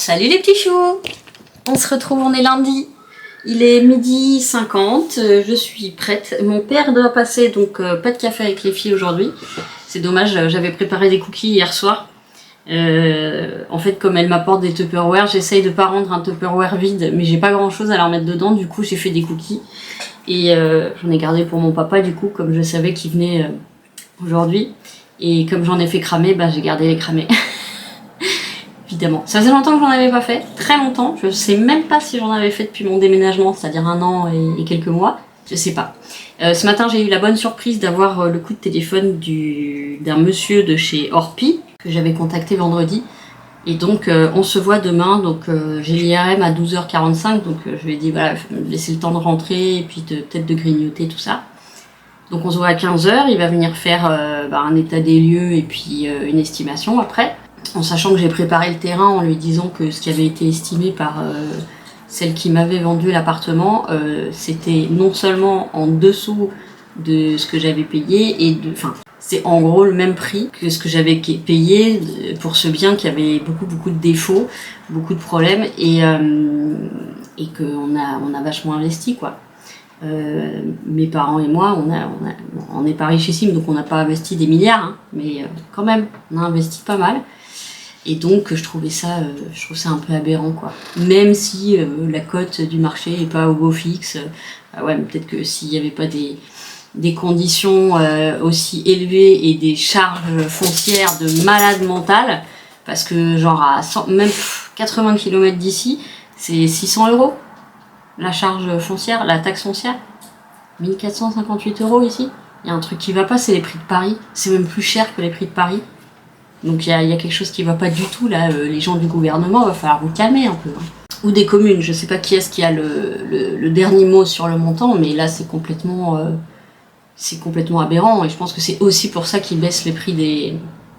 Salut les petits choux! On se retrouve, on est lundi. Il est 12h50, je suis prête. Mon père doit passer, donc pas de café avec les filles aujourd'hui. C'est dommage, j'avais préparé des cookies hier soir. En fait, comme elle m'apporte des Tupperware, j'essaye de pas rendre un Tupperware vide, mais j'ai pas grand chose à leur mettre dedans, du coup j'ai fait des cookies. Et j'en ai gardé pour mon papa, du coup, comme je savais qu'il venait aujourd'hui. Et comme j'en ai fait cramer, bah j'ai gardé les cramés. Évidemment. Ça faisait longtemps que j'en avais pas fait, très longtemps. Je sais même pas si j'en avais fait depuis mon déménagement, c'est-à-dire 1 an et quelques mois. Je sais pas. Ce matin, j'ai eu la bonne surprise d'avoir le coup de téléphone d'un monsieur de chez Orpi, que j'avais contacté vendredi. Et donc, on se voit demain. Donc, j'ai l'IRM à 12h45. Donc, je lui ai dit, voilà, laisser le temps de rentrer et puis peut-être de grignoter, tout ça. Donc, on se voit à 15h. Il va venir faire un état des lieux et puis une estimation après. En sachant que j'ai préparé le terrain en lui disant que ce qui avait été estimé par celle qui m'avait vendu l'appartement, c'était non seulement en dessous de ce que j'avais payé, c'est en gros le même prix que ce que j'avais payé pour ce bien qui avait beaucoup de défauts, beaucoup de problèmes, et qu'on a vachement investi, quoi. Mes parents et moi, on n'est pas richissimes, donc on n'a pas investi des milliards, hein, mais quand même, on a investi pas mal. Et donc je trouve ça un peu aberrant, quoi. Même si la cote du marché est pas au beau fixe, ouais, mais peut-être que s'il n'y avait pas des conditions aussi élevées et des charges foncières de malade mental, parce que genre à 80 km d'ici, c'est 600 € la charge foncière, la taxe foncière. 1458 € ici. Il y a un truc qui va pas, c'est les prix de Paris. C'est même plus cher que les prix de Paris. Donc il y a quelque chose qui va pas du tout là, les gens du gouvernement, va falloir vous calmer un peu. Hein. Ou des communes, je sais pas qui est-ce qui a le dernier mot sur le montant, mais là c'est complètement aberrant, et je pense que c'est aussi pour ça qu'ils baissent les prix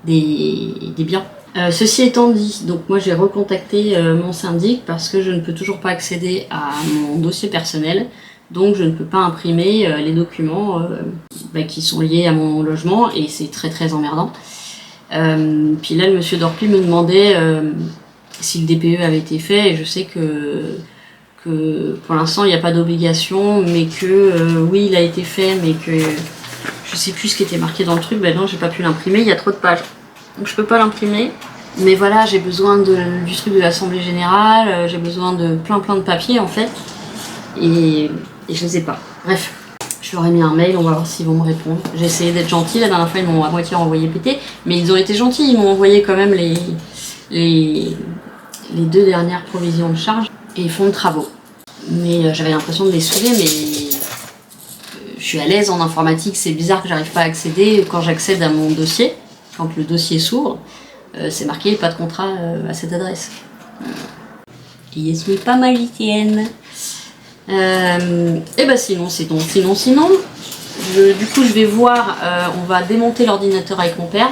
des biens. Ceci étant dit, donc moi j'ai recontacté mon syndic parce que je ne peux toujours pas accéder à mon dossier personnel, donc je ne peux pas imprimer les documents qui sont liés à mon logement, et c'est très emmerdant. Puis là, le monsieur d'Orpi me demandait si le DPE avait été fait, et je sais que pour l'instant il n'y a pas d'obligation, mais que oui, il a été fait, mais que je sais plus ce qui était marqué dans le truc. Ben non, j'ai pas pu l'imprimer, il y a trop de pages, donc je peux pas l'imprimer. Mais voilà, j'ai besoin du truc de l'Assemblée Générale, j'ai besoin de plein de papiers en fait, et je les ai pas. Bref. Je leur ai mis un mail, on va voir s'ils vont me répondre. J'ai essayé d'être gentille, la dernière fois ils m'ont à moitié envoyé péter, mais ils ont été gentils, ils m'ont envoyé quand même les 2 dernières provisions de charge et ils font de travaux. Mais j'avais l'impression de les saouler, mais je suis à l'aise en informatique, c'est bizarre que j'arrive pas à accéder. Quand j'accède à mon dossier, quand le dossier s'ouvre, c'est marqué pas de contrat à cette adresse. Et je suis pas magicienne. Et bah sinon, du coup je vais voir, on va démonter l'ordinateur avec mon père.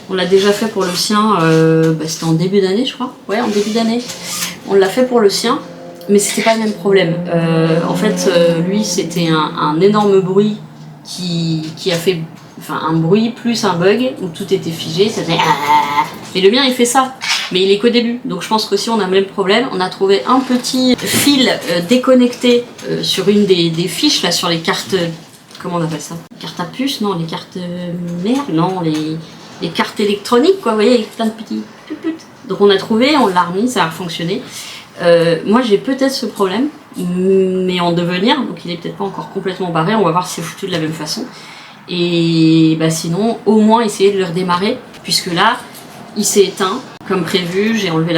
On l'a déjà fait pour le sien, c'était en début d'année je crois. Ouais, en début d'année. On l'a fait pour le sien, mais c'était pas le même problème. En fait, lui c'était un énorme bruit qui a fait, un bruit plus un bug où tout était figé, ça faisait et le mien il fait ça. Mais il est qu'au début, donc je pense qu'aussi on a le même problème. On a trouvé un petit fil déconnecté sur une des fiches, là, sur les cartes... Comment on appelle ça? Cartes à puce? Non, les cartes mères? Non, les cartes électroniques, quoi, vous voyez, avec plein de petits... Donc on a trouvé, on l'a remis, ça a fonctionné. Moi j'ai peut-être ce problème, mais en devenir, donc il est peut-être pas encore complètement barré, on va voir si c'est foutu de la même façon. Et bah sinon, au moins essayer de le redémarrer, puisque là, il s'est éteint. Comme prévu, j'ai enlevé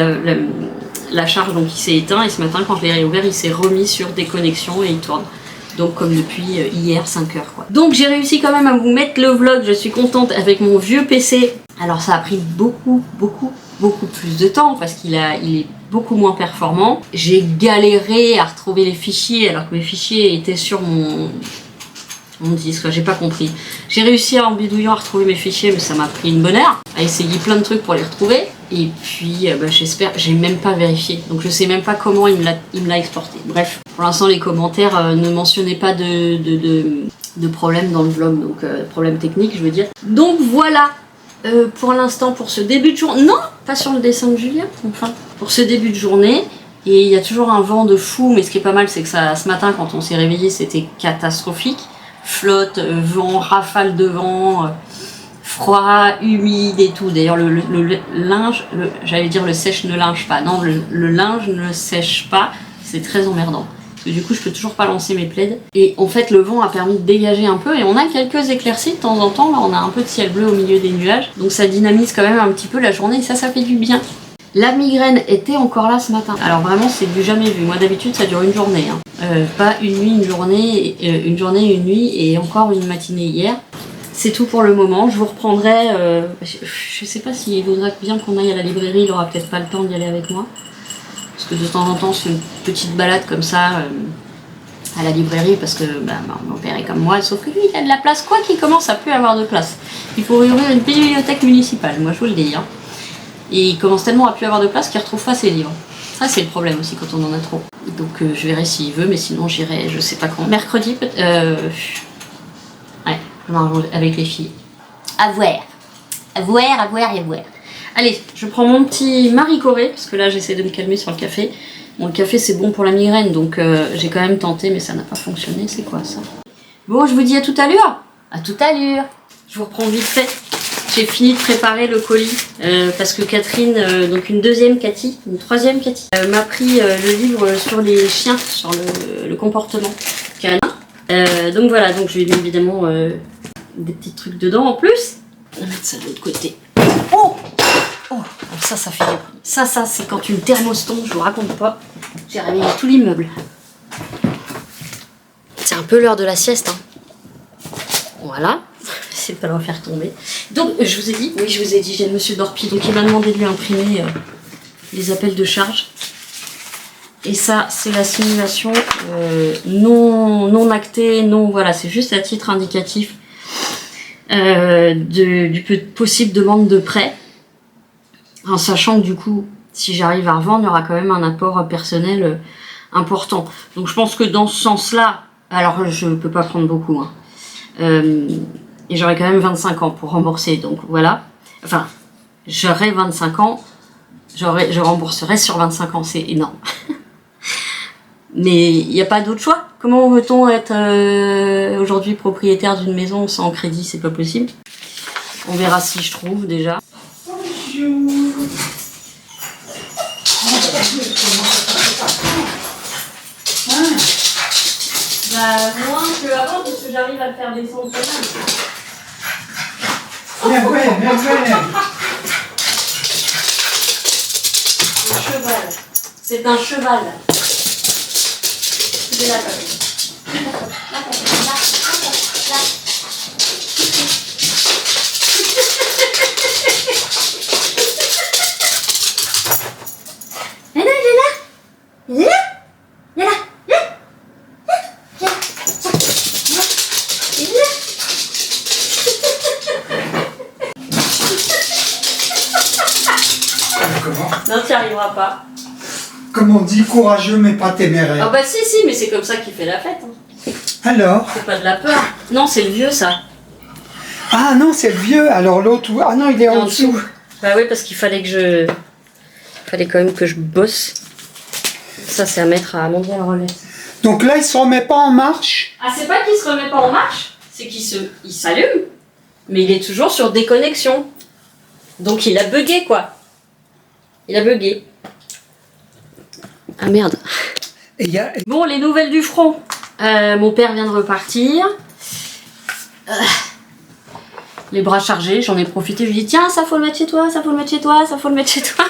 la charge, donc il s'est éteint, et ce matin quand je l'ai réouvert, il s'est remis sur déconnexion et il tourne. Donc comme depuis hier 5h quoi. Donc j'ai réussi quand même à vous mettre le vlog, je suis contente, avec mon vieux PC. Alors ça a pris beaucoup plus de temps parce qu'il est beaucoup moins performant. J'ai galéré à retrouver les fichiers alors que mes fichiers étaient sur mon disque, j'ai pas compris. J'ai réussi en bidouillant à retrouver mes fichiers, mais ça m'a pris une bonne heure à essayer plein de trucs pour les retrouver. Et puis j'espère, j'ai même pas vérifié, donc je sais même pas comment il me l'a exporté. Bref, pour l'instant les commentaires ne mentionnaient pas de problème dans le vlog, donc problème technique je veux dire. Donc voilà, Pour l'instant, pour ce début de journée, non, pas sur le dessin de Julien, enfin, pour ce début de journée, et il y a toujours un vent de fou, mais ce qui est pas mal, c'est que ça, ce matin, quand on s'est réveillé, c'était catastrophique. Flotte, vent, rafale de vent, froid, humide et tout. D'ailleurs, le linge, j'allais dire le sèche ne linge pas. Non, le linge ne sèche pas, c'est très emmerdant. Parce que du coup, je peux toujours pas lancer mes plaids. Et en fait, le vent a permis de dégager un peu et on a quelques éclaircies de temps en temps. Là, on a un peu de ciel bleu au milieu des nuages. Donc ça dynamise quand même un petit peu la journée et ça fait du bien. La migraine était encore là ce matin. Alors vraiment, c'est du jamais vu. Moi, d'habitude, ça dure une journée. Hein. Pas une nuit, une journée, une nuit et encore une matinée hier. C'est tout pour le moment. Je vous reprendrai. Je sais pas s'il voudrait bien qu'on aille à la librairie. Il aura peut-être pas le temps d'y aller avec moi. Parce que de temps en temps, c'est une petite balade comme ça à la librairie. Parce que mon père est comme moi. Sauf que lui, il a de la place. Quoi qu'il commence à plus avoir de place. Il faut ouvrir une bibliothèque municipale. Moi, je vous le dis. Hein. Et il commence tellement à plus avoir de place qu'il retrouve pas ses livres. Ça, c'est le problème aussi quand on en a trop. Donc, je verrai s'il veut. Mais sinon, j'irai, je sais pas quand. Mercredi, peut-être. Ouais. Avec les filles. À voir. À voir. Allez, je prends mon petit Marie Corée, parce que là j'essaie de me calmer sur le café. Bon, le café c'est bon pour la migraine, donc j'ai quand même tenté, mais ça n'a pas fonctionné. C'est quoi ça? Bon, je vous dis à tout à l'heure. À tout à l'heure. Je vous reprends vite fait. J'ai fini de préparer le colis, parce que Catherine, donc une deuxième Cathy, une troisième Cathy, m'a pris le livre sur les chiens, sur le comportement canin. Donc voilà, donc je lui ai mis évidemment des petits trucs dedans en plus. On va mettre ça de l'autre côté. Oh, ça fait du bruit. Ça c'est quand une thermos tombe, je vous raconte pas. J'ai réveillé tout l'immeuble. C'est un peu l'heure de la sieste. Hein. Voilà, c'est pas le faire tomber. Donc je vous ai dit, j'ai Monsieur Dorpi, donc il m'a demandé de lui imprimer les appels de charge. Et ça, c'est la simulation non actée, voilà, c'est juste à titre indicatif du possible demande de prêt. En sachant que du coup, si j'arrive à revendre, il y aura quand même un apport personnel important. Donc je pense que dans ce sens-là, alors je peux pas prendre beaucoup, hein, et j'aurai quand même 25 ans pour rembourser, donc voilà. Enfin, j'aurai 25 ans, je rembourserai sur 25 ans, c'est énorme. Mais il n'y a pas d'autre choix. Comment veut-on être aujourd'hui propriétaire d'une maison sans crédit? C'est pas possible. On verra si je trouve déjà. Bonjour. Moins que avant, parce que j'arrive à le faire descendre quand même. Ouais. Un cheval. C'est un cheval. De la Non, tu n'y arriveras pas. Comme on dit, courageux mais pas téméraire. Ah bah si, mais c'est comme ça qu'il fait la fête. Hein. Alors? C'est pas de la peur. Non, c'est le vieux, ça. Ah non, c'est le vieux. Alors l'autre, ah non, il est en dessous. Bah oui, parce qu'il fallait quand même que je bosse. Ça, c'est à mettre à Amandine à relais. Donc là, il se remet pas en marche? Ah, c'est pas qu'il se remet pas en marche, c'est qu'il s'allume. Mais il est toujours sur déconnexion. Donc il a bugué, quoi. Il a bugué. Ah merde. Bon, les nouvelles du front. Mon père vient de repartir. Les bras chargés, j'en ai profité. Je lui ai dit, tiens, ça faut le mettre chez toi, ça faut le mettre chez toi, ça faut le mettre chez toi.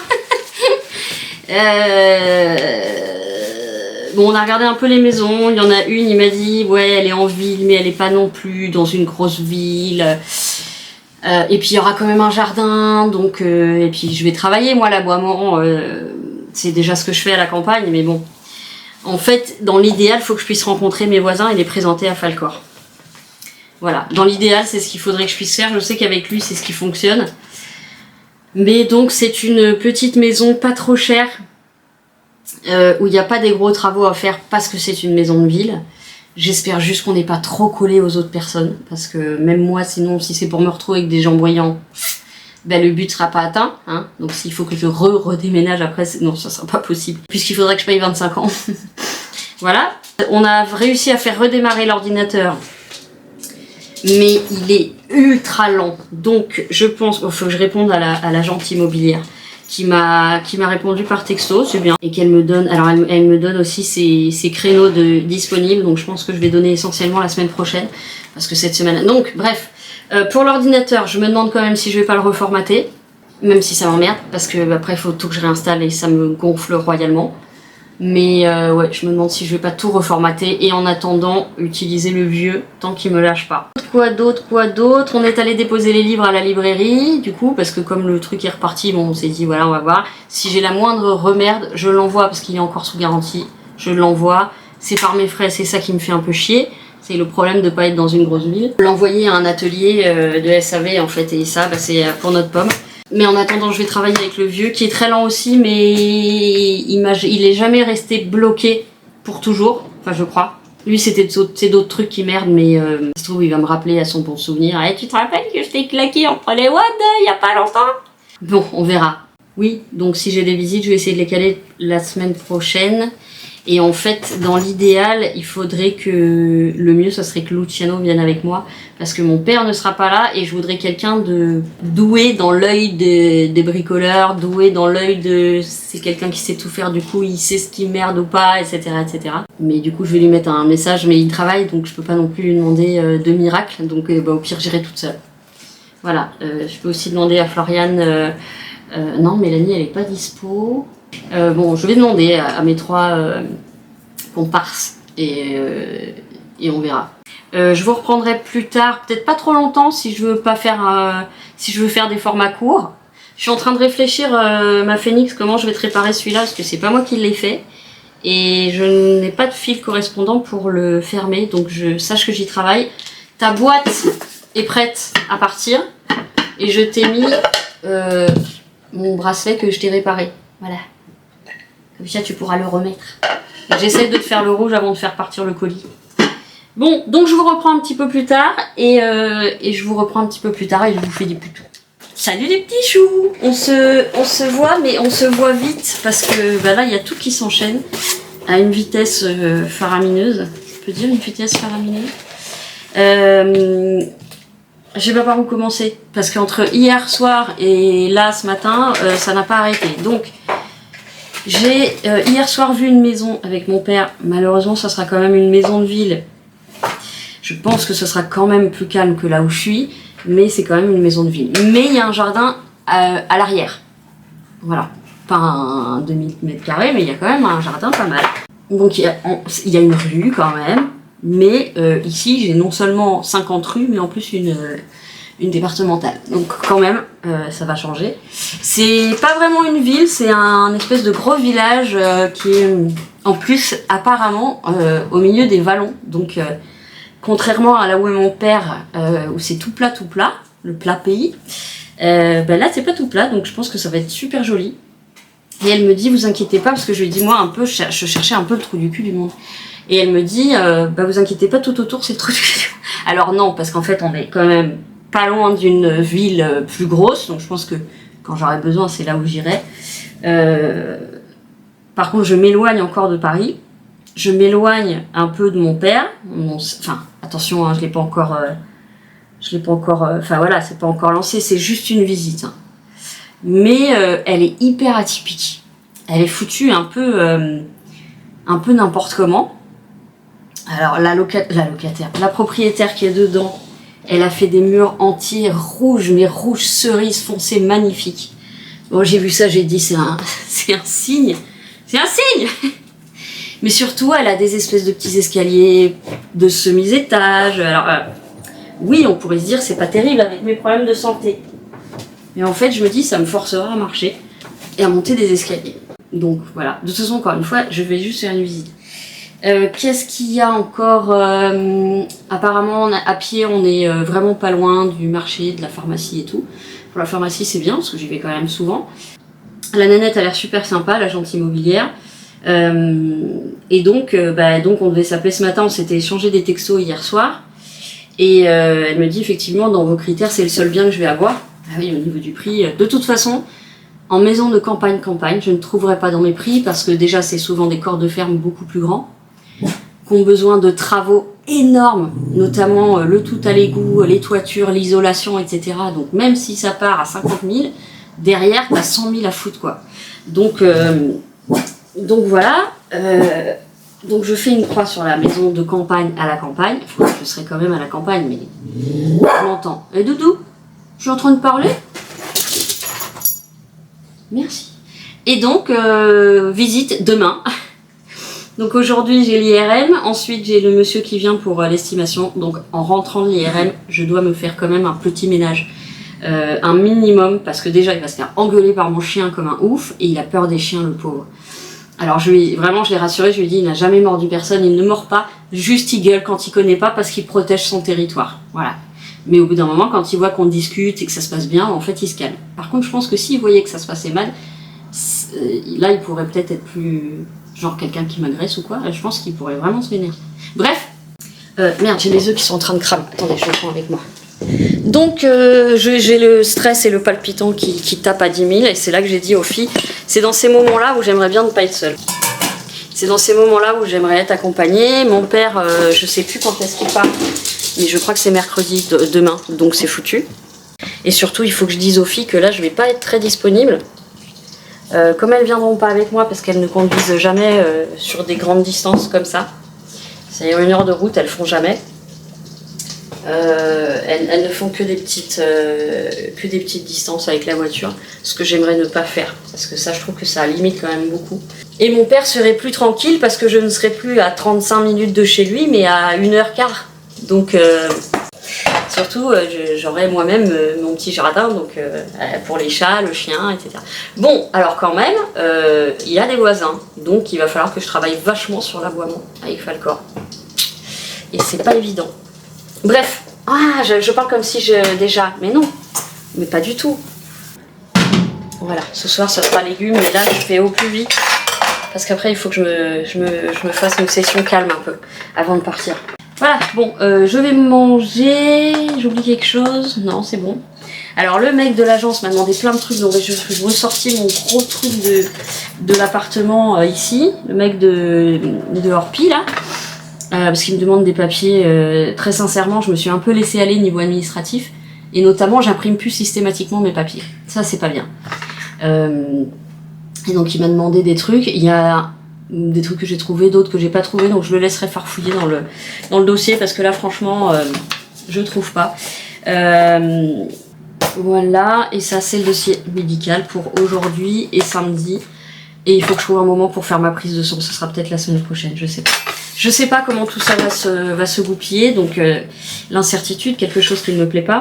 Bon, on a regardé un peu les maisons. Il y en a une, il m'a dit, ouais, elle est en ville, mais elle est pas non plus dans une grosse ville. Et puis il y aura quand même un jardin, donc et puis je vais travailler moi l'aboiement, c'est déjà ce que je fais à la campagne, mais bon, en fait dans l'idéal il faut que je puisse rencontrer mes voisins et les présenter à Falcor. Voilà, dans l'idéal c'est ce qu'il faudrait que je puisse faire. Je sais qu'avec lui c'est ce qui fonctionne, mais donc c'est une petite maison pas trop chère, où il n'y a pas des gros travaux à faire parce que c'est une maison de ville. J'espère juste qu'on n'est pas trop collé aux autres personnes, parce que même moi, sinon, si c'est pour me retrouver avec des gens bruyants, ben, le but sera pas atteint, hein. Donc s'il faut que je redéménage après, non, ça sera pas possible, puisqu'il faudrait que je paye 25 ans. Voilà. On a réussi à faire redémarrer l'ordinateur, mais il est ultra lent. Donc je pense qu'il faut que je réponde à l'agente immobilière qui m'a répondu par texto, c'est bien, et qu'elle me donne, alors elle me donne aussi ses créneaux disponibles, donc je pense que je vais donner essentiellement la semaine prochaine, parce que cette semaine... Donc bref, pour l'ordinateur, je me demande quand même si je vais pas le reformater, même si ça m'emmerde, parce que après il faut tout que je réinstalle et ça me gonfle royalement. Mais ouais, je me demande si je vais pas tout reformater et en attendant utiliser le vieux tant qu'il me lâche pas. Quoi d'autre? On est allé déposer les livres à la librairie du coup parce que comme le truc est reparti, bon on s'est dit voilà on va voir. Si j'ai la moindre remerde, je l'envoie parce qu'il est encore sous garantie. Je l'envoie. C'est par mes frais, c'est ça qui me fait un peu chier. C'est le problème de pas être dans une grosse ville. L'envoyer à un atelier de SAV en fait et ça bah, c'est pour notre pomme. Mais en attendant, je vais travailler avec le vieux, qui est très lent aussi, mais il est jamais resté bloqué pour toujours, enfin je crois. Lui, c'est d'autres trucs qui merdent, mais ça se trouve, il va me rappeler à son bon souvenir. Hey, tu te rappelles que je t'ai claqué entre les wads il y a pas longtemps? Bon, on verra. Oui, donc si j'ai des visites, je vais essayer de les caler la semaine prochaine. Et en fait, dans l'idéal, il faudrait que le mieux, ça serait que Luciano vienne avec moi, parce que mon père ne sera pas là et je voudrais quelqu'un de doué dans l'œil des bricoleurs, doué dans l'œil de... C'est quelqu'un qui sait tout faire, du coup, il sait ce qui merde ou pas, etc., etc. Mais du coup, je vais lui mettre un message, mais il travaille, donc je peux pas non plus lui demander de miracles, donc bah, au pire, j'irai toute seule. Voilà, je peux aussi demander à Floriane... non, Mélanie, elle est pas dispo... bon, je vais demander à mes trois comparses et on verra. Je vous reprendrai plus tard, peut-être pas trop longtemps si je veux pas faire, si je veux faire des formats courts. Je suis en train de réfléchir ma Phoenix, comment je vais te réparer celui-là parce que c'est pas moi qui l'ai fait et je n'ai pas de fil correspondant pour le fermer, donc je sache que j'y travaille. Ta boîte est prête à partir et je t'ai mis mon bracelet que je t'ai réparé. Voilà. Comme ça, tu pourras le remettre. J'essaie de te faire le rouge avant de faire partir le colis. Bon, donc je vous reprends un petit peu plus tard et je vous reprends un petit peu plus tard et je vous fais des poutous. Salut les petits choux! On se voit, mais on se voit vite parce que bah là, il y a tout qui s'enchaîne à une vitesse faramineuse. Je peux dire une vitesse faramineuse? Je sais pas par où commencer parce qu'entre hier soir et là ce matin, ça n'a pas arrêté. Donc, j'ai hier soir vu une maison avec mon père. Malheureusement, ça sera quand même une maison de ville. Je pense que ce sera quand même plus calme que là où je suis, mais c'est quand même une maison de ville. Mais il y a un jardin à l'arrière. Voilà. Pas un demi-mètre-carré, mais il y a quand même un jardin pas mal. Donc il y a une rue quand même. Mais ici, j'ai non seulement 50 rues, mais en plus une départementale. Donc quand même, ça va changer. C'est pas vraiment une ville, c'est un espèce de gros village qui est en plus apparemment au milieu des vallons. Donc contrairement à là où est mon père, où c'est tout plat, le plat pays, ben là c'est pas tout plat, donc je pense que ça va être super joli. Et elle me dit, vous inquiétez pas, parce que je lui dis moi un peu, je cherchais un peu le trou du cul du monde. Et elle me dit, bah vous inquiétez pas, tout autour c'est le trou du cul. Alors non, parce qu'en fait on est quand même pas loin d'une ville plus grosse, donc je pense que quand j'aurai besoin, c'est là où j'irai. Par contre, je m'éloigne encore de Paris. Je m'éloigne un peu de mon père. Enfin, attention, hein, je l'ai pas encore. Enfin voilà, c'est pas encore lancé. C'est juste une visite. Hein. Mais elle est hyper atypique. Elle est foutue un peu n'importe comment. Alors la propriétaire qui est dedans. Elle a fait des murs entiers rouges, mais rouges cerises foncées magnifiques. Bon, j'ai vu ça, j'ai dit c'est un signe. C'est un signe. Mais surtout, elle a des espèces de petits escaliers de semi-étage. Alors, oui, on pourrait se dire c'est pas terrible avec mes problèmes de santé. Mais en fait, je me dis ça me forcera à marcher et à monter des escaliers. Donc voilà. De toute façon, encore une fois, je vais juste faire une visite. Qu'est-ce qu'il y a encore apparemment, à pied, on est vraiment pas loin du marché, de la pharmacie et tout. Pour la pharmacie, c'est bien, parce que j'y vais quand même souvent. La nanette a l'air super sympa, l'agente immobilière. Et donc, on devait s'appeler ce matin, on s'était échangé des textos hier soir. Et elle me dit, effectivement, dans vos critères, c'est le seul bien que je vais avoir. Ah oui, au niveau du prix, de toute façon, en maison de campagne, je ne trouverai pas dans mes prix parce que déjà c'est souvent des corps de ferme beaucoup plus grands, qui ont besoin de travaux énormes, notamment le tout à l'égout, les toitures, l'isolation, etc. Donc même si ça part à 50 000, derrière, t'as 100 000 à foutre, quoi. Donc voilà. Donc je fais une croix sur la maison de campagne à la campagne. Enfin, je serai quand même à la campagne, mais je m'entends. Et Doudou, je suis en train de parler. Merci. Et donc, visite demain. Donc aujourd'hui j'ai l'IRM, ensuite j'ai le monsieur qui vient pour l'estimation. Donc en rentrant de l'IRM, je dois me faire quand même un petit ménage. Un minimum, parce que déjà il va se faire engueuler par mon chien comme un ouf, et il a peur des chiens, le pauvre. Alors je l'ai rassuré, je lui ai dit il n'a jamais mordu personne, il ne mord pas, juste il gueule quand il connaît pas parce qu'il protège son territoire. Voilà. Mais au bout d'un moment, quand il voit qu'on discute et que ça se passe bien, en fait il se calme. Par contre je pense que s'il voyait que ça se passait mal, là il pourrait peut-être être plus... genre quelqu'un qui m'agresse ou quoi, je pense qu'il pourrait vraiment se vénérer. Bref, merde, j'ai les œufs qui sont en train de cramer. Attendez, je le prends avec moi. Donc j'ai le stress et le palpitant qui tape à 10 000 et c'est là que j'ai dit aux filles, c'est dans ces moments-là où j'aimerais bien ne pas être seule. C'est dans ces moments-là où j'aimerais être accompagnée. Mon père, je sais plus quand est-ce qu'il part, mais je crois que c'est mercredi demain, donc c'est foutu. Et surtout, il faut que je dise aux filles que là, je vais pas être très disponible. Comme elles viendront pas avec moi parce qu'elles ne conduisent jamais sur des grandes distances comme ça. C'est 1 heure de route, elles font jamais. Elles ne font que des petites distances avec la voiture, ce que j'aimerais ne pas faire, parce que ça je trouve que ça limite quand même beaucoup. Et mon père serait plus tranquille parce que je ne serais plus à 35 minutes de chez lui, mais à 1h15. Donc surtout j'aurais moi-même mon petit jardin, donc pour les chats, le chien, etc. Bon, alors quand même, il y a des voisins, donc il va falloir que je travaille vachement sur l'aboiement avec Falcor. Et c'est pas évident. Bref, je parle comme si déjà, mais non, mais pas du tout. Voilà, ce soir ça sera légumes, mais là je fais au plus vite, parce qu'après il faut que je me fasse une session calme un peu, avant de partir. Voilà, bon, je vais manger, j'oublie quelque chose, non c'est bon. Alors le mec de l'agence m'a demandé plein de trucs, donc je ressortis mon gros truc de l'appartement ici, le mec de Orpi là. Parce qu'il me demande des papiers, très sincèrement je me suis un peu laissée aller niveau administratif et notamment j'imprime plus systématiquement mes papiers, ça c'est pas bien. Et donc il m'a demandé des trucs, il y a des trucs que j'ai trouvé, d'autres que j'ai pas trouvé, donc je le laisserai farfouiller dans le dossier parce que là franchement je trouve pas. Voilà, et ça c'est le dossier médical pour aujourd'hui et samedi, et il faut que je trouve un moment pour faire ma prise de sang, ce sera peut-être la semaine prochaine, je sais pas. Je sais pas comment tout ça va se goupiller, donc l'incertitude, quelque chose qui ne me plaît pas.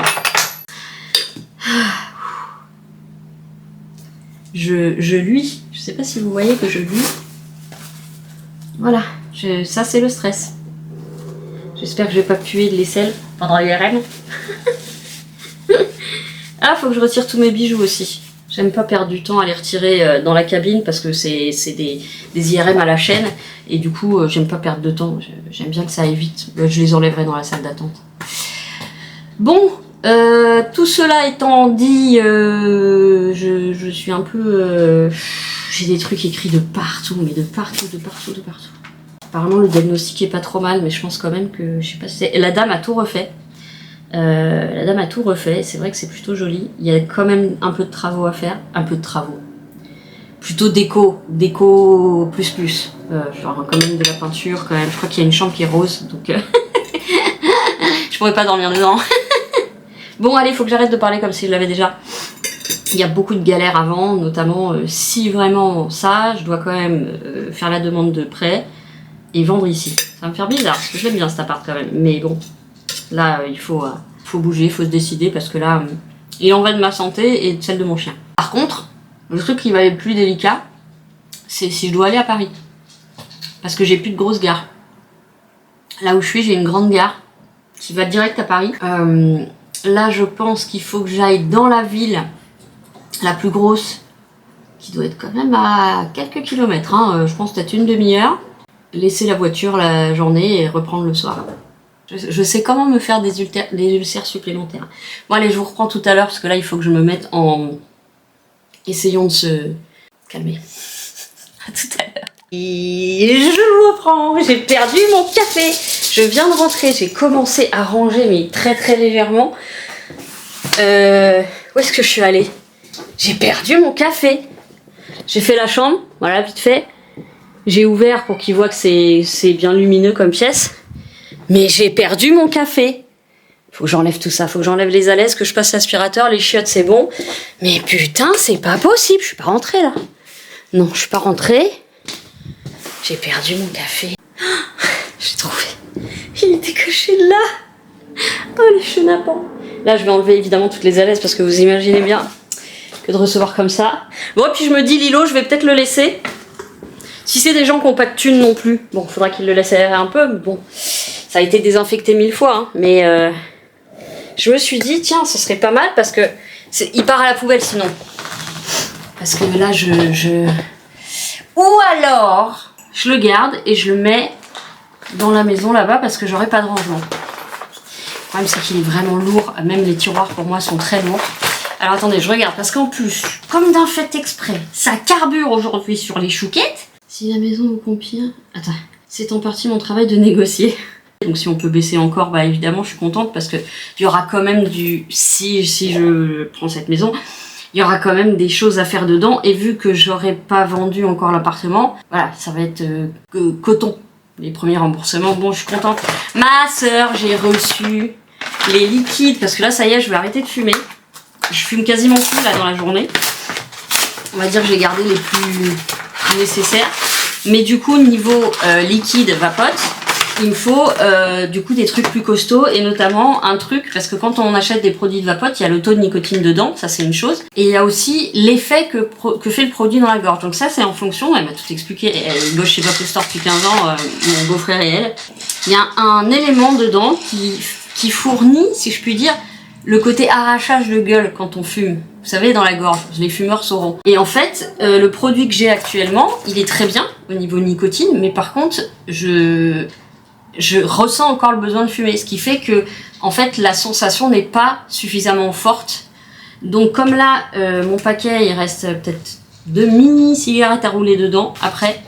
Je luis, je sais pas si vous voyez que je luis. Voilà, ça c'est le stress. J'espère que je vais pas puer de l'aisselle pendant l'IRM. Ah, faut que je retire tous mes bijoux aussi. J'aime pas perdre du temps à les retirer dans la cabine parce que c'est des IRM à la chaîne et du coup j'aime pas perdre de temps, j'aime bien que ça aille vite. Je les enlèverai dans la salle d'attente. Bon, tout cela étant dit, je suis un peu... j'ai des trucs écrits de partout, mais de partout. Apparemment le diagnostic est pas trop mal, mais je pense quand même que, je sais pas si c'est... La dame a tout refait. C'est vrai que c'est plutôt joli. Il y a quand même un peu de travaux à faire. Plutôt déco plus. Genre quand même de la peinture quand même. Je crois qu'il y a une chambre qui est rose, donc je pourrais pas dormir dedans. Bon allez, faut que j'arrête de parler comme si je l'avais déjà. Il y a beaucoup de galères avant, notamment si vraiment ça, je dois quand même faire la demande de prêt et vendre ici. Ça va me faire bizarre, parce que je l'aime bien cet appart quand même. Mais bon, là il faut bouger, il faut se décider, parce que là, il en va de ma santé et de celle de mon chien. Par contre, le truc qui va être plus délicat, c'est si je dois aller à Paris. Parce que j'ai plus de grosse gare. Là où je suis, j'ai une grande gare qui va direct à Paris. Là, je pense qu'il faut que j'aille dans la ville la plus grosse, qui doit être quand même à quelques kilomètres, hein. Je pense peut-être une demi-heure. Laisser la voiture la journée et reprendre le soir. Je sais comment me faire des ulcères supplémentaires. Bon allez, je vous reprends tout à l'heure parce que là il faut que je me mette en... Essayons de se calmer. À tout à l'heure. Et je vous reprends, j'ai perdu mon café. Je viens de rentrer, j'ai commencé à ranger mais très très légèrement. Où est-ce que je suis allée? J'ai perdu mon café. J'ai fait la chambre, voilà vite fait. J'ai ouvert pour qu'il voit que c'est bien lumineux comme pièce. Mais j'ai perdu mon café. Faut que j'enlève tout ça, faut que j'enlève les alaises, que je passe l'aspirateur, les chiottes c'est bon. Mais putain, c'est pas possible, je suis pas rentrée là. Non, je suis pas rentrée. J'ai perdu mon café. J'ai trouvé. Il était caché là. Oh les chenapans. Là je vais enlever évidemment toutes les alaises parce que vous imaginez bien que de recevoir comme ça. Bon, puis je me dis Lilo, je vais peut-être le laisser. Si c'est des gens qui n'ont pas de thunes non plus, bon, il faudra qu'ils le laissent aérer un peu, mais bon, ça a été désinfecté 1000 fois, hein, mais je me suis dit, tiens, ce serait pas mal parce que il part à la poubelle sinon. Parce que là, Ou alors, je le garde et je le mets dans la maison là-bas parce que j'aurai pas de rangement. Le problème, c'est qu'il est vraiment lourd, même les tiroirs pour moi sont très lourds. Alors attendez, je regarde, parce qu'en plus, comme d'un fait exprès, ça carbure aujourd'hui sur les chouquettes. Si la maison vous convient... Attends, c'est en partie mon travail de négocier. Donc si on peut baisser encore, bah évidemment, je suis contente parce que il y aura quand même du... Si je prends cette maison, il y aura quand même des choses à faire dedans. Et vu que j'aurais pas vendu encore l'appartement, voilà, ça va être coton. Les premiers remboursements, bon, je suis contente. Ma sœur, j'ai reçu les liquides, parce que là, ça y est, je vais arrêter de fumer. Je fume quasiment plus là dans la journée. On va dire que j'ai gardé les plus nécessaires. Mais du coup, niveau liquide vapote, il me faut du coup des trucs plus costauds. Et notamment un truc, parce que quand on achète des produits de vapote, il y a le taux de nicotine dedans, ça c'est une chose. Et il y a aussi l'effet que fait le produit dans la gorge. Donc ça c'est en fonction, elle m'a tout expliqué, elle bosse chez Vape Store depuis 15 ans, mon beau-frère et elle. Il y a un élément dedans qui fournit, si je puis dire, le côté arrachage de gueule quand on fume. Vous savez, dans la gorge, les fumeurs sauront. Et en fait, le produit que j'ai actuellement, il est très bien au niveau nicotine, mais par contre, je ressens encore le besoin de fumer, ce qui fait que, en fait, la sensation n'est pas suffisamment forte. Donc, comme là, mon paquet, il reste peut-être 2 mini cigarettes à rouler dedans, après.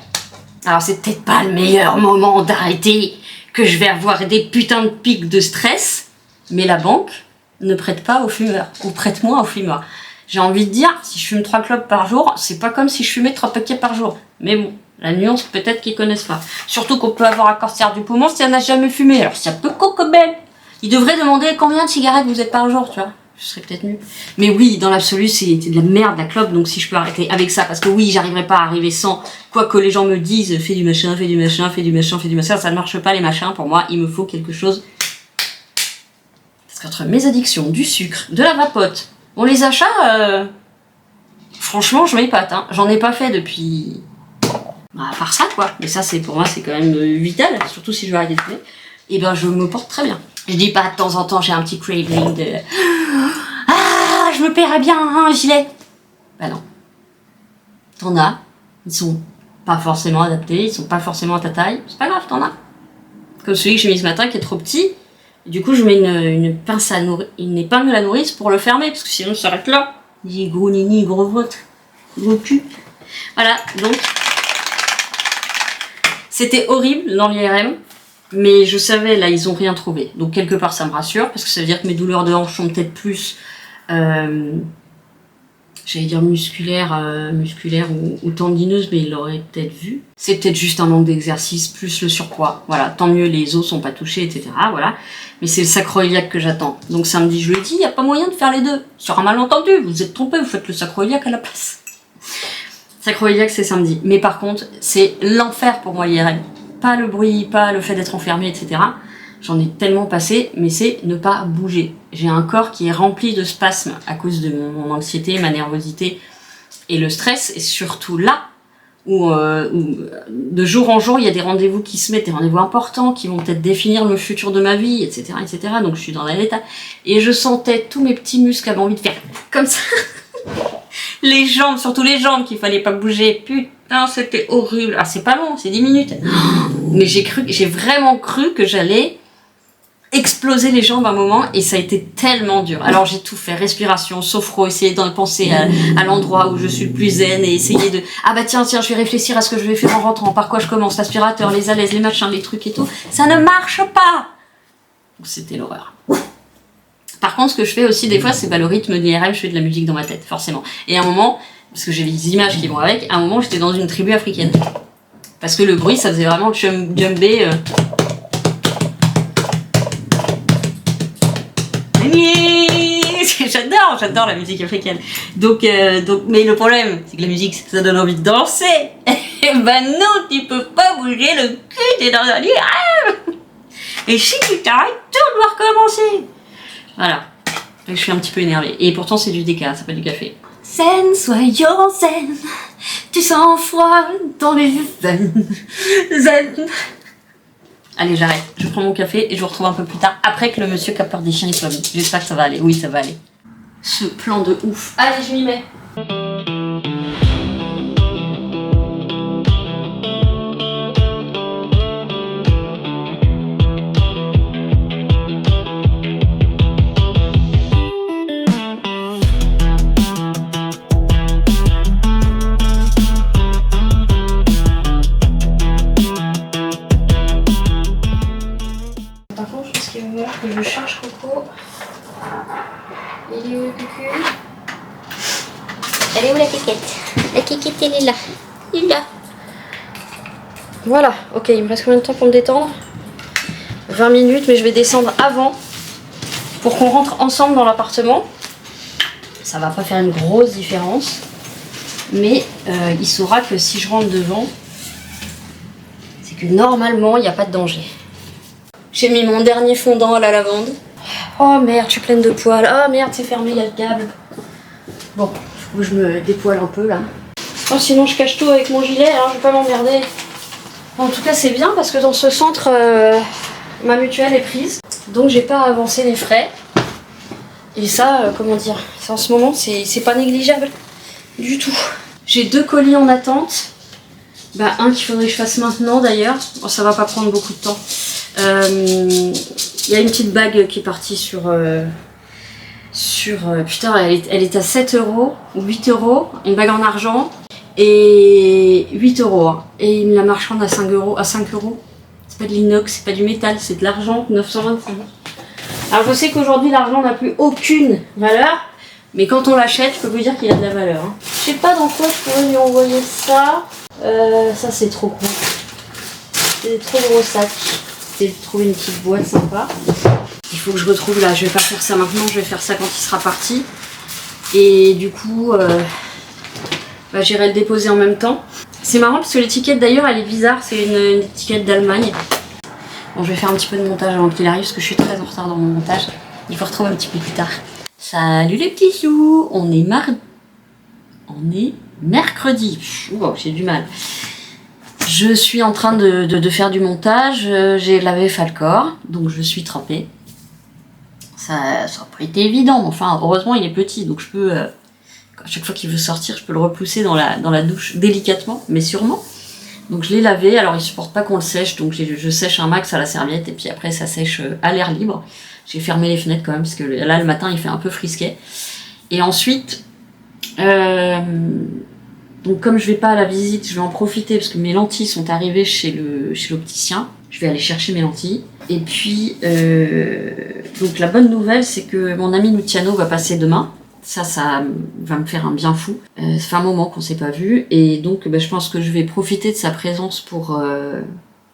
Alors, c'est peut-être pas le meilleur moment d'arrêter, que je vais avoir des putains de pics de stress, mais la banque ne prête pas aux fumeurs, ou prête-moi aux fumeurs. J'ai envie de dire, si je fume 3 clopes par jour, c'est pas comme si je fumais 3 paquets par jour. Mais bon, la nuance, peut-être qu'ils connaissent pas. Surtout qu'on peut avoir un cancer du poumon si on n'a jamais fumé. Alors, c'est un peu cocobelle. Il devrait demander combien de cigarettes vous êtes par jour, tu vois. Je serais peut-être mieux. Mais oui, dans l'absolu, c'est de la merde, la clope. Donc, si je peux arrêter avec ça, parce que oui, j'arriverai pas à arriver sans. Quoi que les gens me disent, fais du machin, fais du machin, fais du machin, fais du machin. Ça ne marche pas, les machins. Pour moi, il me faut quelque chose. Parce qu'entre mes addictions, du sucre, de la vapote, bon, les achats, franchement, je m'épate. Hein. J'en ai pas fait depuis... Bah, à part ça, quoi. Mais ça, pour moi, c'est quand même vital, surtout si je veux arrêter de fumer. Et ben, je me porte très bien. Je dis pas de temps en temps, j'ai un petit craving de... Ah, je me paierais bien un gilet. Bah non. T'en as. Ils sont pas forcément adaptés, ils sont pas forcément à ta taille. C'est pas grave, t'en as. Comme celui que j'ai mis ce matin, qui est trop petit. Et du coup, je mets une pince à nourrir, une épingle à nourrice pour le fermer, parce que sinon, ça s'arrête là. Il dit gros nini, gros vote, gros cul. Voilà, donc... C'était horrible dans l'IRM, mais je savais, là, ils ont rien trouvé. Donc, quelque part, ça me rassure, parce que ça veut dire que mes douleurs de hanche sont peut-être plus, j'allais dire musculaires ou tendineuses, mais ils l'auraient peut-être vu. C'est peut-être juste un manque d'exercice, plus le surpoids. Voilà, tant mieux, les os sont pas touchés, etc. Voilà. Mais c'est le sacro-iliaque que j'attends. Donc, samedi, je lui ai dit, il n'y a pas moyen de faire les deux. Sur un malentendu, vous êtes trompés, vous faites le sacro-iliaque à la place. Sacro-iliaque, c'est samedi. Mais par contre, c'est l'enfer pour moi, l'IRM. Pas le bruit, pas le fait d'être enfermé, etc. J'en ai tellement passé, mais c'est ne pas bouger. J'ai un corps qui est rempli de spasmes à cause de mon anxiété, ma nervosité et le stress. Et surtout là, où de jour en jour, il y a des rendez-vous qui se mettent, des rendez-vous importants qui vont peut-être définir le futur de ma vie, etc., etc. Donc je suis dans un état. Et je sentais tous mes petits muscles avaient envie de faire comme ça. Les jambes, surtout les jambes qu'il fallait pas bouger. Putain, c'était horrible. Ah, c'est pas long, c'est 10 minutes. Mais j'ai vraiment cru que j'allais explosé les jambes un moment et ça a été tellement dur. Alors j'ai tout fait, respiration, sophro, essayer d'en penser à l'endroit où je suis le plus zen et essayer de ah bah tiens je vais réfléchir à ce que je vais faire en rentrant, par quoi je commence, l'aspirateur, les alaises, les machins, les trucs et tout. Ça ne marche pas. C'était l'horreur. Par contre, ce que je fais aussi des fois, c'est le rythme d'IRM, je fais de la musique dans ma tête, forcément. Et à un moment, parce que j'ai les images qui vont avec, à un moment j'étais dans une tribu africaine. Parce que le bruit, ça faisait vraiment jumber. J'adore la musique africaine. Donc, mais le problème, c'est que la musique, ça donne envie de danser. Et ben non, tu peux pas bouger le cul, t'es dans un lit. Et si tu t'arrêtes, tout doit recommencer. Voilà. Donc, je suis un petit peu énervée. Et pourtant, c'est du déca, c'est pas du café. Zen, soyons zen. Tu sens froid dans les veines. Zen. Allez, j'arrête. Je prends mon café et je vous retrouve un peu plus tard, après que le monsieur qui a peur des chiens soit mis. J'espère que ça va aller. Oui, ça va aller. Ce plan de ouf. Allez, je m'y mets. Que je cherche Coco. Il est où le cucu? Elle est où la kékette? La kékette elle est là. Il est là. Voilà, ok, il me reste combien de temps pour me détendre? 20 minutes, mais je vais descendre avant pour qu'on rentre ensemble dans l'appartement. Ça va pas faire une grosse différence, mais il saura que si je rentre devant, c'est que normalement il n'y a pas de danger. J'ai mis mon dernier fondant à la lavande. Oh merde, je suis pleine de poils. Oh merde, c'est fermé, il y a le câble. Bon, faut que je me dépoile un peu là. Oh, sinon je cache tout avec mon gilet, hein, je vais pas m'emmerder. En tout cas, c'est bien parce que dans ce centre, ma mutuelle est prise. Donc j'ai pas à avancer les frais. Et ça, comment dire, en ce moment, c'est pas négligeable du tout. J'ai 2 colis en attente. Bah, un qu'il faudrait que je fasse maintenant d'ailleurs. Bon, ça va pas prendre beaucoup de temps. Il y a une petite bague qui est partie sur putain, elle est à 7 € ou 8 €, une bague en argent et 8 €, hein. Et la marchande à 5 €, c'est pas de l'inox, c'est pas du métal, c'est de l'argent, 925. Alors je sais qu'aujourd'hui l'argent n'a plus aucune valeur, mais quand on l'achète, je peux vous dire qu'il a de la valeur, hein. Je sais pas dans quoi je pourrais lui envoyer ça. Ça c'est trop gros, c'est des trop gros sacs. De trouver une petite boîte sympa. Il faut que je retrouve là, je vais pas faire ça maintenant, je vais faire ça quand il sera parti. Et du coup, bah, j'irai le déposer en même temps. C'est marrant parce que l'étiquette d'ailleurs elle est bizarre, c'est une étiquette d'Allemagne. Bon, je vais faire un petit peu de montage avant qu'il arrive parce que je suis très en retard dans mon montage. Il faut retrouver un petit peu plus tard. Salut les petits choux, on est mercredi. Wow, j'ai du mal. Je suis en train de faire du montage, j'ai lavé Falcor, donc je suis trempée. Ça n'a pas été évident, mais enfin heureusement il est petit, donc je peux, à chaque fois qu'il veut sortir, je peux le repousser dans la douche délicatement, mais sûrement. Donc je l'ai lavé, alors il supporte pas qu'on le sèche, donc je sèche un max à la serviette, et puis après ça sèche à l'air libre. J'ai fermé les fenêtres quand même, parce que là le matin il fait un peu frisquet. Et ensuite... donc comme je vais pas à la visite, je vais en profiter parce que mes lentilles sont arrivées chez l'opticien. Je vais aller chercher mes lentilles. Et puis, donc la bonne nouvelle, c'est que mon ami Luciano va passer demain. Ça va me faire un bien fou. Ça fait un moment qu'on s'est pas vu. Et donc, je pense que je vais profiter de sa présence pour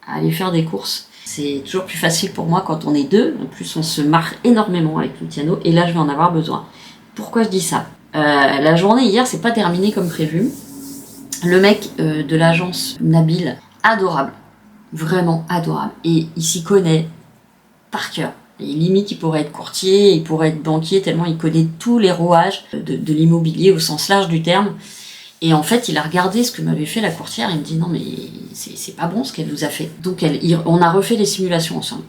aller faire des courses. C'est toujours plus facile pour moi quand on est deux. En plus, on se marre énormément avec Luciano. Et là, je vais en avoir besoin. Pourquoi je dis ça? La journée hier, c'est pas terminé comme prévu. Le mec de l'agence Nabil, adorable, vraiment adorable, et il s'y connaît par cœur. Et limite, il pourrait être courtier, il pourrait être banquier, tellement il connaît tous les rouages de l'immobilier au sens large du terme. Et en fait, il a regardé ce que m'avait fait la courtière, il me dit non mais c'est pas bon ce qu'elle vous a fait. Donc on a refait les simulations ensemble.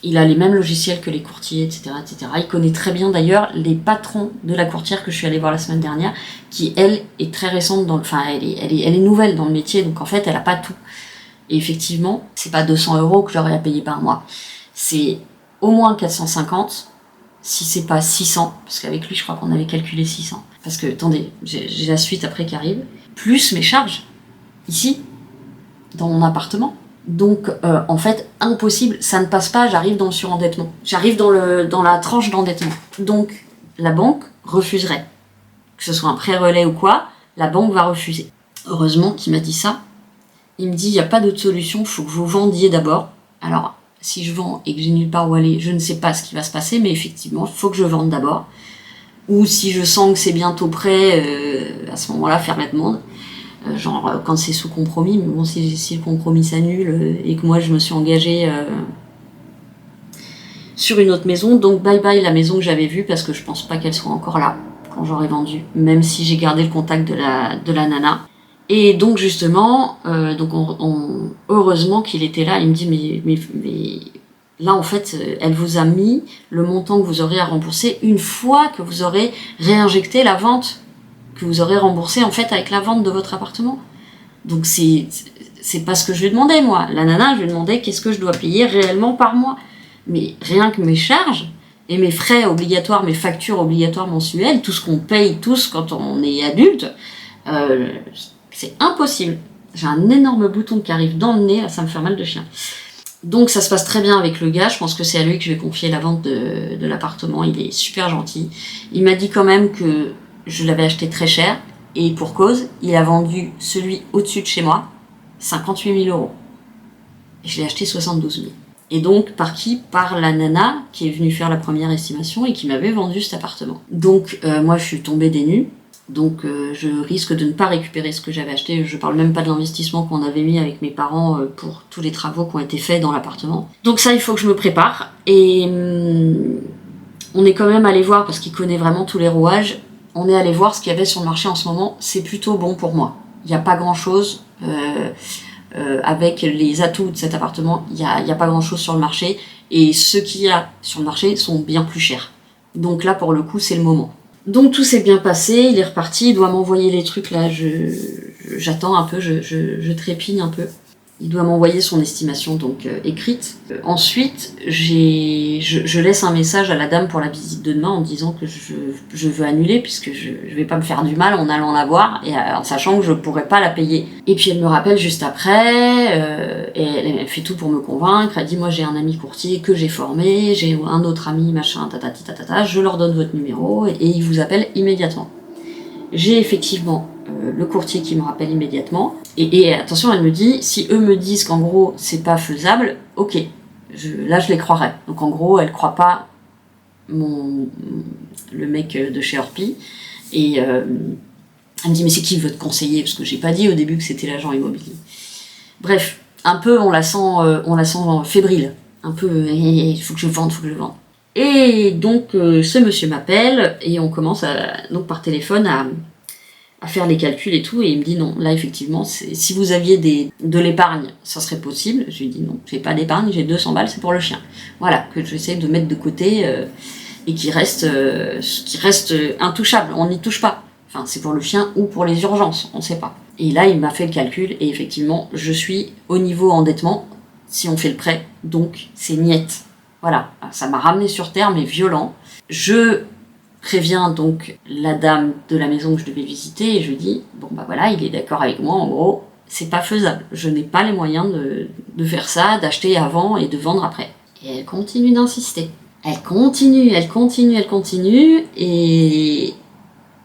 Il a les mêmes logiciels que les courtiers, etc., etc. Il connaît très bien d'ailleurs les patrons de la courtière que je suis allée voir la semaine dernière, qui elle est très récente elle est nouvelle dans le métier, donc en fait elle a pas tout. Et effectivement, c'est pas 200 € que j'aurais à payer par mois. C'est au moins 450, si c'est pas 600, parce qu'avec lui je crois qu'on avait calculé 600. Parce que, attendez, j'ai la suite après qui arrive, plus mes charges, ici, dans mon appartement. Donc, en fait, impossible, ça ne passe pas, j'arrive dans le surendettement. J'arrive dans la tranche d'endettement. Donc, la banque refuserait. Que ce soit un prêt relais ou quoi, la banque va refuser. Heureusement qu'il m'a dit ça. Il me dit, il n'y a pas d'autre solution, il faut que vous vendiez d'abord. Alors, si je vends et que j'ai nulle part où aller, je ne sais pas ce qui va se passer, mais effectivement, il faut que je vende d'abord. Ou si je sens que c'est bientôt prêt, à ce moment-là, faire la demande. Genre quand c'est sous compromis, mais bon, si le compromis s'annule et que moi je me suis engagée sur une autre maison, donc bye bye la maison que j'avais vue, parce que je pense pas qu'elle soit encore là quand j'aurai vendu, même si j'ai gardé le contact de la nana. Et donc justement, heureusement qu'il était là. Il me dit mais là en fait elle vous a mis le montant que vous aurez à rembourser une fois que vous aurez réinjecté la vente que vous aurez remboursé en fait avec la vente de votre appartement. Donc c'est pas ce que je lui demandais moi. La nana, je lui demandais qu'est-ce que je dois payer réellement par mois. Mais rien que mes charges et mes frais obligatoires, mes factures obligatoires mensuelles, tout ce qu'on paye tous quand on est adulte, c'est impossible. J'ai un énorme bouton qui arrive dans le nez, là, ça me fait mal de chien. Donc ça se passe très bien avec le gars, je pense que c'est à lui que je vais confier la vente de l'appartement, il est super gentil. Il m'a dit quand même que je l'avais acheté très cher, et pour cause, il a vendu celui au-dessus de chez moi, 58 000 €. Et je l'ai acheté 72 000. Et donc, par qui? Par la nana qui est venue faire la première estimation et qui m'avait vendu cet appartement. Donc, moi, je suis tombée des nues. Donc, je risque de ne pas récupérer ce que j'avais acheté. Je parle même pas de l'investissement qu'on avait mis avec mes parents pour tous les travaux qui ont été faits dans l'appartement. Donc ça, il faut que je me prépare. Et on est quand même allé voir, parce qu'il connaît vraiment tous les rouages, on est allé voir ce qu'il y avait sur le marché en ce moment. C'est plutôt bon pour moi. Il n'y a pas grand-chose. Avec les atouts de cet appartement, il y a pas grand-chose sur le marché. Et ceux qu'il y a sur le marché sont bien plus chers. Donc là, pour le coup, c'est le moment. Donc tout s'est bien passé, il est reparti, il doit m'envoyer les trucs là, j'attends un peu, je trépigne un peu. Il doit m'envoyer son estimation donc écrite. Ensuite, je laisse un message à la dame pour la visite de demain en disant que je veux annuler puisque je vais pas me faire du mal en allant la voir et en sachant que je pourrais pas la payer. Et puis elle me rappelle juste après et elle fait tout pour me convaincre. Elle dit moi j'ai un ami courtier que j'ai formé, j'ai un autre ami machin tatati tatata, je leur donne votre numéro et ils vous appellent immédiatement. J'ai effectivement le courtier qui me rappelle immédiatement. Et attention, elle me dit, si eux me disent qu'en gros c'est pas faisable, ok, là je les croirais. Donc en gros, elle croit pas le mec de chez Orpi. Et elle me dit, mais c'est qui votre conseiller? Parce que j'ai pas dit au début que c'était l'agent immobilier. Bref, un peu on la sent fébrile. Un peu, il faut que je vende, Et donc ce monsieur m'appelle et on commence donc par téléphone à faire les calculs et tout, et il me dit non, là effectivement, si vous aviez de l'épargne, ça serait possible. Je lui dis non, j'ai pas d'épargne, j'ai 200 balles, c'est pour le chien. Voilà, que j'essaie de mettre de côté et qui reste intouchable, on n'y touche pas. Enfin, c'est pour le chien ou pour les urgences, on sait pas. Et là, il m'a fait le calcul, et effectivement, je suis au niveau endettement, si on fait le prêt, donc c'est niette. Voilà, ça m'a ramené sur terre, mais violent. Je préviens donc la dame de la maison que je devais visiter et je lui dis bon bah voilà, il est d'accord avec moi, en gros c'est pas faisable, je n'ai pas les moyens de faire ça, d'acheter avant et de vendre après. Et elle continue d'insister, elle continue et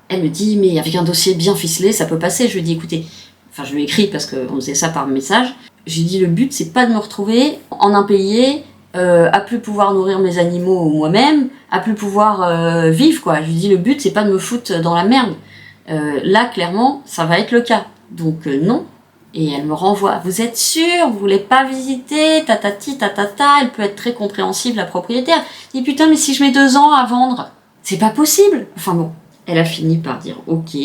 elle me dit mais avec un dossier bien ficelé ça peut passer. Je lui dis écoutez, enfin je lui ai écrit parce qu'on faisait ça par message, j'ai dit le but c'est pas de me retrouver en impayé, à plus pouvoir nourrir mes animaux moi-même, à plus pouvoir vivre quoi. Je lui dis le but c'est pas de me foutre dans la merde. Là clairement ça va être le cas. Donc non. Et elle me renvoie. Vous êtes sûr? Vous voulez pas visiter? Tatati tatata. Elle peut être très compréhensible la propriétaire. Je dis putain mais si je mets 2 ans à vendre, c'est pas possible. Enfin bon. Elle a fini par dire ok,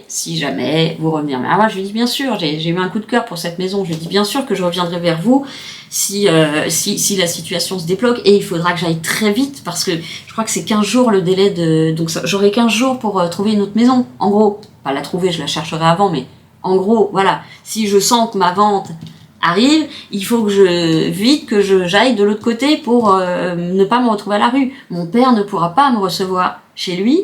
si jamais vous revenez. Ah moi je lui dis bien sûr, j'ai eu un coup de cœur pour cette maison. Je lui dis bien sûr que je reviendrai vers vous si la situation se débloque, et il faudra que j'aille très vite parce que je crois que c'est 15 jours le délai de... Donc j'aurai 15 jours pour trouver une autre maison. En gros, pas la trouver, je la chercherai avant, mais en gros, voilà. Si je sens que ma vente arrive, il faut que j'aille de l'autre côté pour ne pas me retrouver à la rue. Mon père ne pourra pas me recevoir chez lui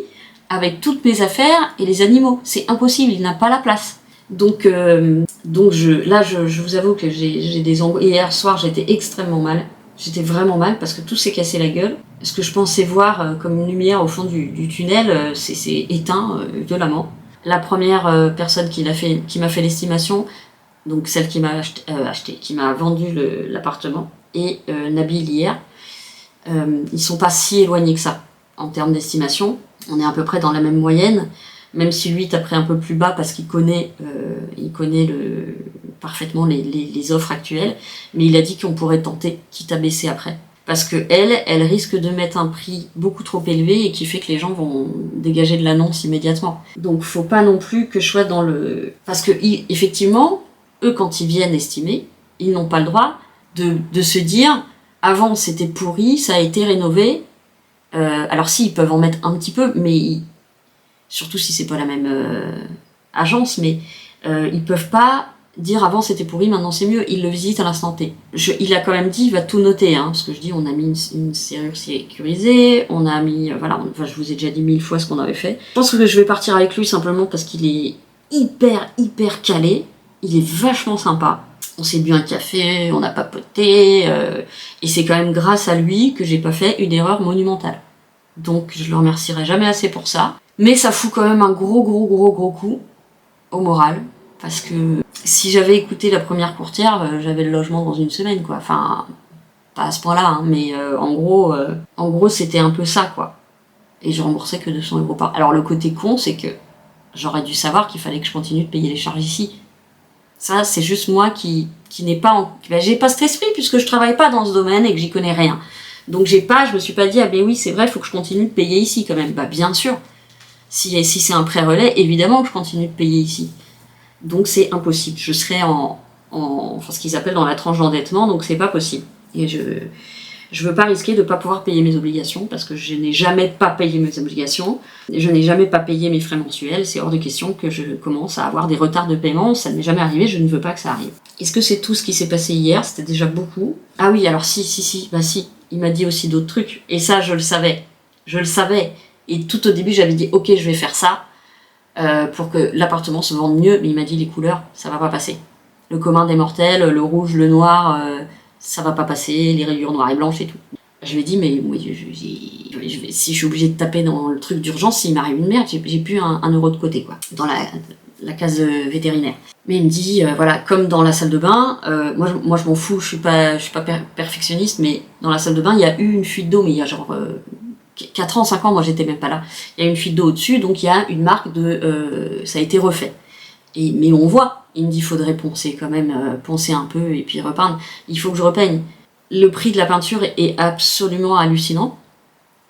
avec toutes mes affaires et les animaux. C'est impossible, il n'a pas la place. Donc je vous avoue que j'ai des angoisses. Hier soir, j'étais extrêmement mal. J'étais vraiment mal parce que tout s'est cassé la gueule. Ce que je pensais voir comme une lumière au fond du tunnel, c'est éteint violemment. La première personne qui m'a fait l'estimation, donc celle qui m'a qui m'a vendu l'appartement, et Nabil hier, ils sont pas si éloignés que ça en termes d'estimation. On est à peu près dans la même moyenne, même si lui taperait un peu plus bas parce qu'il connaît parfaitement les offres actuelles, mais il a dit qu'on pourrait tenter, quitte à baisser après. Parce que elle risque de mettre un prix beaucoup trop élevé et qui fait que les gens vont dégager de l'annonce immédiatement. Donc faut pas non plus que je sois dans le... Parce que effectivement, eux quand ils viennent estimer, ils n'ont pas le droit de se dire avant c'était pourri, ça a été rénové. Alors si, ils peuvent en mettre un petit peu, mais surtout si c'est pas la même agence, mais ils peuvent pas dire avant c'était pourri, maintenant c'est mieux. Il le visite à l'instant T. Il a quand même dit, il va tout noter, hein, parce que je dis on a mis une serrure sécurisée, on a mis, je vous ai déjà dit 1000 fois ce qu'on avait fait. Je pense que je vais partir avec lui simplement parce qu'il est hyper calé, il est vachement sympa. On s'est bu un café, on a papoté, et c'est quand même grâce à lui que j'ai pas fait une erreur monumentale. Donc je le remercierai jamais assez pour ça. Mais ça fout quand même un gros coup au moral, parce que si j'avais écouté la première courtière, j'avais le logement dans une semaine, quoi. Enfin, pas à ce point-là, hein, mais en gros, c'était un peu ça, quoi. Et je remboursais que 200 € par... Alors le côté con, c'est que j'aurais dû savoir qu'il fallait que je continue de payer les charges ici. Ça, c'est juste moi qui n'ai pas... j'ai pas cet esprit, puisque je travaille pas dans ce domaine et que j'y connais rien. Donc je me suis pas dit, ah ben oui, c'est vrai, il faut que je continue de payer ici, quand même. Bah bien sûr. Si c'est un prêt relais, évidemment que je continue de payer ici. Donc c'est impossible. Je serai ce qu'ils appellent dans la tranche d'endettement, donc c'est pas possible. Et je veux pas risquer de pas pouvoir payer mes obligations, parce que je n'ai jamais pas payé mes obligations, je n'ai jamais pas payé mes frais mensuels, c'est hors de question que je commence à avoir des retards de paiement, ça ne m'est jamais arrivé, je ne veux pas que ça arrive. Est-ce que c'est tout ce qui s'est passé hier? C'était déjà beaucoup. Ah oui, alors si, il m'a dit aussi d'autres trucs, et ça je le savais, et tout au début j'avais dit ok je vais faire ça, pour que l'appartement se vende mieux, mais il m'a dit les couleurs, ça va pas passer. Le commun des mortels, le rouge, le noir, ça va pas passer, les rayures noires et blanches et tout. Je lui ai dit, mais si je suis obligée de taper dans le truc d'urgence, s'il m'arrive une merde, j'ai plus un euro de côté, quoi, dans la case vétérinaire. Mais il me dit, voilà, comme dans la salle de bain, moi je m'en fous, je suis pas perfectionniste, mais dans la salle de bain, il y a eu une fuite d'eau, mais il y a genre 4 ans, 5 ans, moi j'étais même pas là. Il y a une fuite d'eau au-dessus, donc il y a une marque ça a été refait. Mais on voit, il me dit, faudrait poncer quand même, poncer un peu et puis repeindre. Il faut que je repeigne. Le prix de la peinture est absolument hallucinant,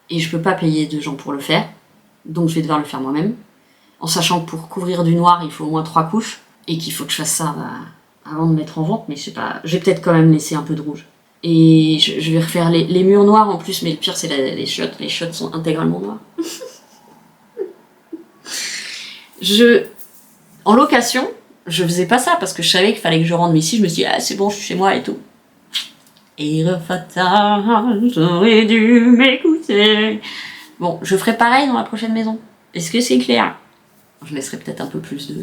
et je peux pas payer de gens pour le faire, donc je vais devoir le faire moi-même, en sachant que pour couvrir du noir, il faut au moins 3 couches, et qu'il faut que je fasse ça avant de mettre en vente, mais je sais pas, je vais peut-être quand même laisser un peu de rouge. Et je vais refaire les murs noirs en plus, mais le pire c'est les chiottes. Les chiottes sont intégralement noires. En location, je faisais pas ça parce que je savais qu'il fallait que je rentre, mais ici je me suis dit, ah c'est bon, je suis chez moi et tout. Erreur fatale, j'aurais dû m'écouter. Bon, je ferai pareil dans la prochaine maison. Est-ce que c'est clair? Je laisserai peut-être un peu plus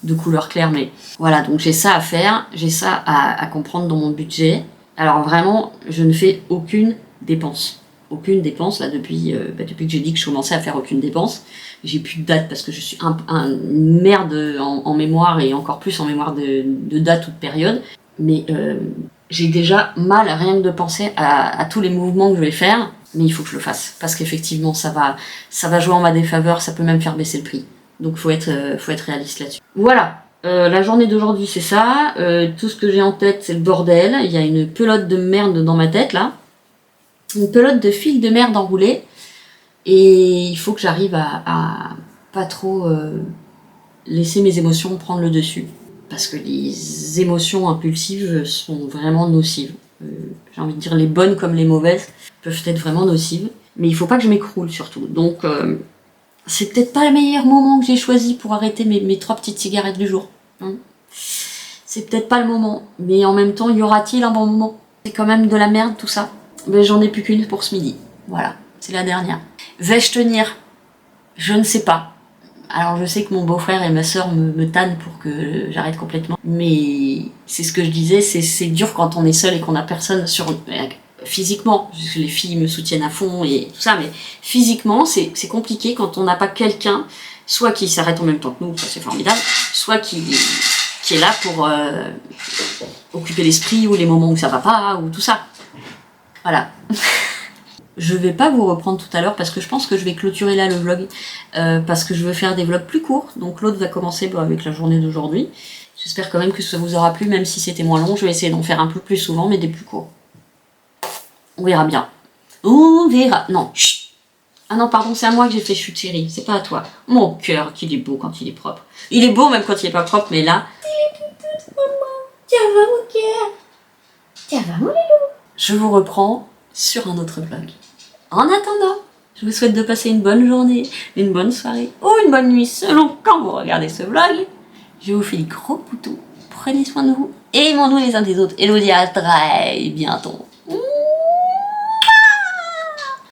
de couleurs claires, mais voilà, donc j'ai ça à faire, j'ai ça à comprendre dans mon budget. Alors vraiment, je ne fais aucune dépense. Aucune dépense, là, depuis que j'ai dit que je commençais à faire aucune dépense. J'ai plus de date parce que je suis une merde en mémoire, et encore plus en mémoire de date ou de période. Mais j'ai déjà mal rien que de penser à tous les mouvements que je vais faire, mais il faut que je le fasse. Parce qu'effectivement, ça va jouer en ma défaveur, ça peut même faire baisser le prix. Donc faut être réaliste là-dessus. Voilà. La journée d'aujourd'hui c'est ça, tout ce que j'ai en tête c'est le bordel, il y a une pelote de merde dans ma tête là, une pelote de fil de merde enroulée, et il faut que j'arrive à pas trop laisser mes émotions prendre le dessus, parce que les émotions impulsives sont vraiment nocives. J'ai envie de dire les bonnes comme les mauvaises peuvent être vraiment nocives, mais il faut pas que je m'écroule surtout, donc c'est peut-être pas le meilleur moment que j'ai choisi pour arrêter mes 3 petites cigarettes du jour. c'est peut-être pas le moment, mais en même temps, y aura-t-il un bon moment? C'est quand même de la merde tout ça. Mais j'en ai plus qu'une pour ce midi. Voilà, c'est la dernière. Vais-je tenir? Je ne sais pas. Alors je sais que mon beau-frère et ma sœur me tannent pour que j'arrête complètement. Mais c'est ce que je disais, c'est dur quand on est seul et qu'on a personne sur... Physiquement, parce que les filles me soutiennent à fond et tout ça, mais physiquement, c'est compliqué quand on n'a pas quelqu'un, soit qui s'arrête en même temps que nous, ça c'est formidable, soit qui est là pour occuper l'esprit ou les moments où ça va pas, ou tout ça. Voilà. Je vais pas vous reprendre tout à l'heure parce que je pense que je vais clôturer là le vlog, parce que je veux faire des vlogs plus courts, donc l'autre va commencer avec la journée d'aujourd'hui. J'espère quand même que ça vous aura plu, même si c'était moins long, je vais essayer d'en faire un peu plus souvent, mais des plus courts. On verra bien. On verra. Non, chut. Ah non, pardon, c'est à moi que j'ai fait chute chérie, c'est pas à toi. Mon cœur, qu'il est beau quand il est propre. Il est beau même quand il est pas propre, mais là... Tiens, va mon cœur. Tiens, va mon loulou. Je vous reprends sur un autre vlog. En attendant, je vous souhaite de passer une bonne journée, une bonne soirée ou une bonne nuit selon quand vous regardez ce vlog. Je vous fais des gros poutous. Prenez soin de vous. Aimons-nous les uns des autres. Elodie, à très bientôt.